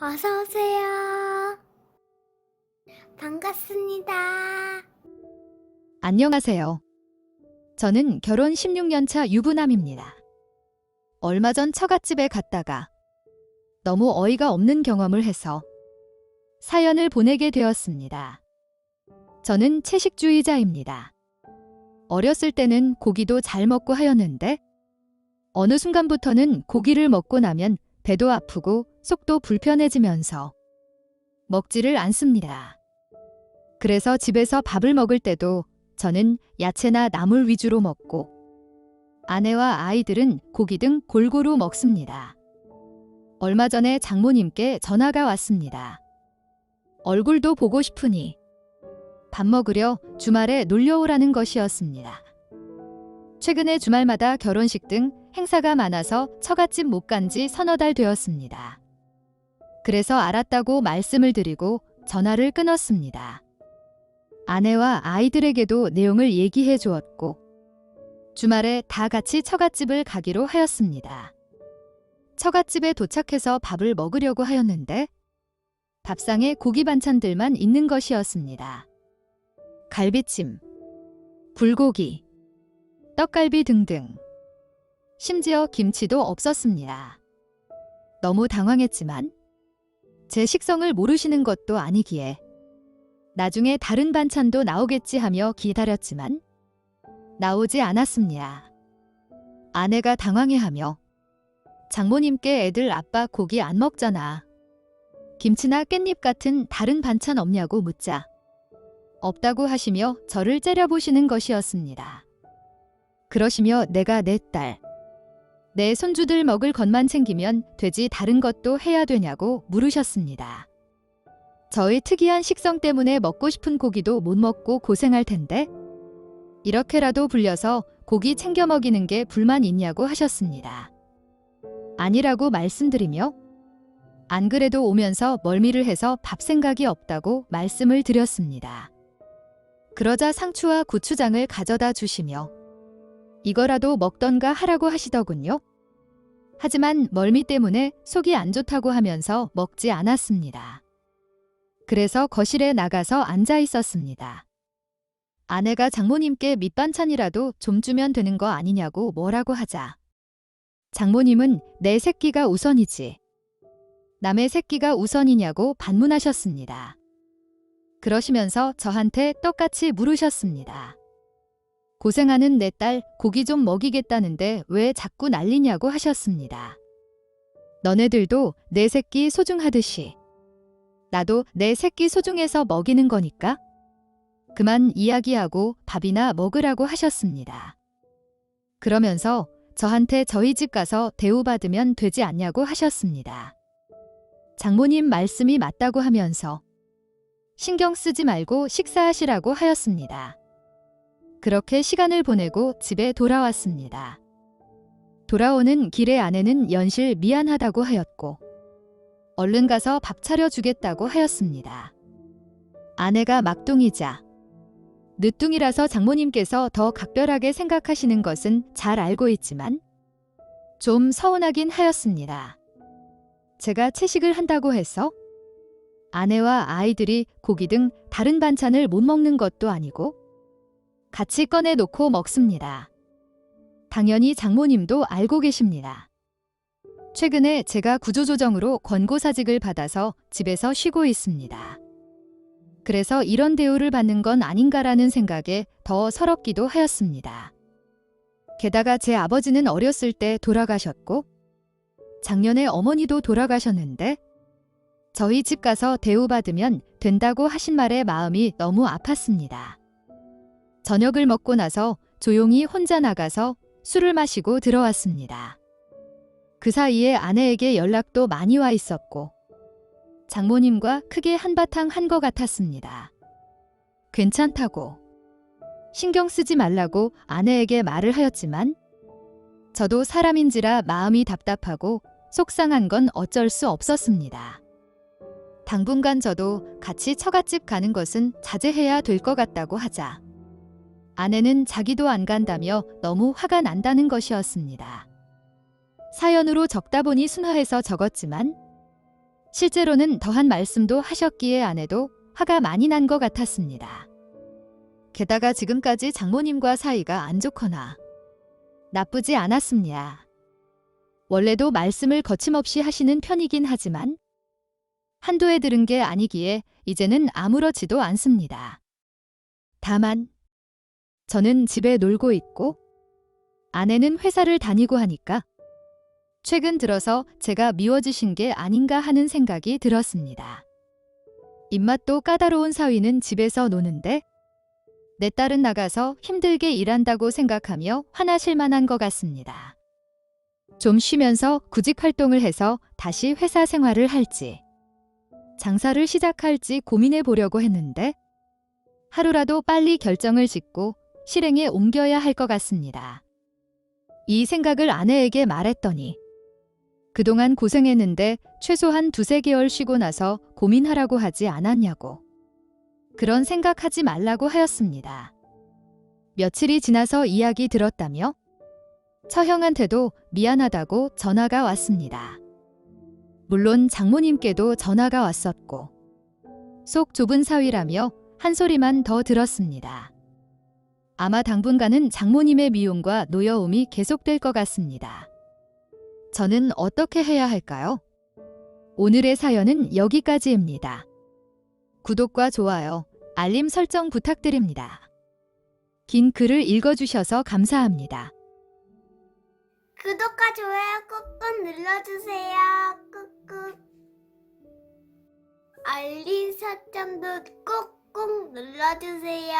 어서 오세요. 반갑습니다. 안녕하세요. 저는 결혼 16년 차 유부남입니다. 얼마 전 처갓집에 갔다가 너무 어이가 없는 경험을 해서 사연을 보내게 되었습니다. 저는 채식주의자입니다. 어렸을 때는 고기도 잘 먹고 하였는데 어느 순간부터는 고기를 먹고 나면 배도 아프고 속도 불편해지면서 먹지를 않습니다. 그래서 집에서 밥을 먹을 때도 저는 야채나 나물 위주로 먹고 아내와 아이들은 고기 등 골고루 먹습니다. 얼마 전에 장모님께 전화가 왔습니다. 얼굴도 보고 싶으니 밥 먹으려 주말에 놀려오라는 것이었습니다. 최근에 주말마다 결혼식 등 행사가 많아서 처갓집 못 간 지 서너 달 되었습니다. 그래서 알았다고 말씀을 드리고 전화를 끊었습니다. 아내와 아이들에게도 내용을 얘기해 주었고 주말에 다 같이 처갓집을 가기로 하였습니다. 처갓집에 도착해서 밥을 먹으려고 하였는데 밥상에 고기 반찬들만 있는 것이었습니다. 갈비찜, 불고기, 떡갈비 등등. 심지어 김치도 없었습니다. 너무 당황했지만 제 식성을 모르시는 것도 아니기에 나중에 다른 반찬도 나오겠지 하며 기다렸지만 나오지 않았습니다. 아내가 당황해하며 장모님께 애들 아빠 고기 안 먹잖아. 김치나 깻잎 같은 다른 반찬 없냐고 묻자 없다고 하시며 저를 째려보시는 것이었습니다. 그러시며 내가 내 딸, 내 손주들 먹을 것만 챙기면 되지 다른 것도 해야 되냐고 물으셨습니다. 저의 특이한 식성 때문에 먹고 싶은 고기도 못 먹고 고생할 텐데 이렇게라도 불려서 고기 챙겨 먹이는 게 불만 있냐고 하셨습니다. 아니라고 말씀드리며 안 그래도 오면서 멀미를 해서 밥 생각이 없다고 말씀을 드렸습니다. 그러자 상추와 고추장을 가져다 주시며 이거라도 먹던가 하라고 하시더군요. 하지만 멀미 때문에 속이 안 좋다고 하면서 먹지 않았습니다. 그래서 거실에 나가서 앉아 있었습니다. 아내가 장모님께 밑반찬이라도 좀 주면 되는 거 아니냐고 뭐라고 하자 장모님은 내 새끼가 우선이지 남의 새끼가 우선이냐고 반문하셨습니다. 그러시면서 저한테 똑같이 물으셨습니다. 고생하는 내 딸 고기 좀 먹이겠다는데 왜 자꾸 난리냐고 하셨습니다. 너네들도 내 새끼 소중하듯이 나도 내 새끼 소중해서 먹이는 거니까 그만 이야기하고 밥이나 먹으라고 하셨습니다. 그러면서 저한테 저희 집 가서 대우받으면 되지 않냐고 하셨습니다. 장모님 말씀이 맞다고 하면서 신경 쓰지 말고 식사하시라고 하였습니다. 그렇게 시간을 보내고 집에 돌아왔습니다. 돌아오는 길에 아내는 연실 미안하다고 하였고 얼른 가서 밥 차려주겠다고 하였습니다. 아내가 막둥이자 늦둥이라서 장모님께서 더 각별하게 생각하시는 것은 잘 알고 있지만 좀 서운하긴 하였습니다. 제가 채식을 한다고 해서 아내와 아이들이 고기 등 다른 반찬을 못 먹는 것도 아니고 같이 꺼내 놓고 먹습니다. 당연히 장모님도 알고 계십니다. 최근에 제가 구조조정으로 권고사직을 받아서 집에서 쉬고 있습니다. 그래서 이런 대우를 받는 건 아닌가라는 생각에 더 서럽기도 하였습니다. 게다가 제 아버지는 어렸을 때 돌아가셨고 작년에 어머니도 돌아가셨는데 저희 집 가서 대우받으면 된다고 하신 말에 마음이 너무 아팠습니다. 저녁을 먹고 나서 조용히 혼자 나가서 술을 마시고 들어왔습니다. 그 사이에 아내에게 연락도 많이 와 있었고 장모님과 크게 한바탕 한 것 같았습니다. 괜찮다고 신경 쓰지 말라고 아내에게 말을 하였지만 저도 사람인지라 마음이 답답하고 속상한 건 어쩔 수 없었습니다. 당분간 저도 같이 처갓집 가는 것은 자제해야 될 것 같다고 하자 아내는 자기도 안 간다며 너무 화가 난다는 것이었습니다. 사연으로 적다 보니 순화해서 적었지만 실제로는 더한 말씀도 하셨기에 아내도 화가 많이 난 것 같았습니다. 게다가 지금까지 장모님과 사이가 안 좋거나 나쁘지 않았습니다. 원래도 말씀을 거침없이 하시는 편이긴 하지만 한두 해 들은 게 아니기에 이제는 아무렇지도 않습니다. 다만 저는 집에 놀고 있고 아내는 회사를 다니고 하니까 최근 들어서 제가 미워지신 게 아닌가 하는 생각이 들었습니다. 입맛도 까다로운 사위는 집에서 노는데 내 딸은 나가서 힘들게 일한다고 생각하며 화나실 만한 것 같습니다. 좀 쉬면서 구직 활동을 해서 다시 회사 생활을 할지 장사를 시작할지 고민해 보려고 했는데 하루라도 빨리 결정을 짓고 실행에 옮겨야 할 것 같습니다. 이 생각을 아내에게 말했더니 그동안 고생했는데 최소한 2~3개월 쉬고 나서 고민하라고 하지 않았냐고. 그런 생각하지 말라고 하였습니다. 며칠이 지나서 이야기 들었다며 처형한테도 미안하다고 전화가 왔습니다. 물론 장모님께도 전화가 왔었고 속 좁은 사위라며 한 소리만 더 들었습니다. 아마 당분간은 장모님의 미움과 노여움이 계속될 것 같습니다. 저는 어떻게 해야 할까요? 오늘의 사연은 여기까지입니다. 구독과 좋아요, 알림 설정 부탁드립니다. 긴 글을 읽어주셔서 감사합니다. 구독과 좋아요 꾹꾹 눌러주세요. 꾹꾹. 알림 설정도 꾹꾹 눌러주세요.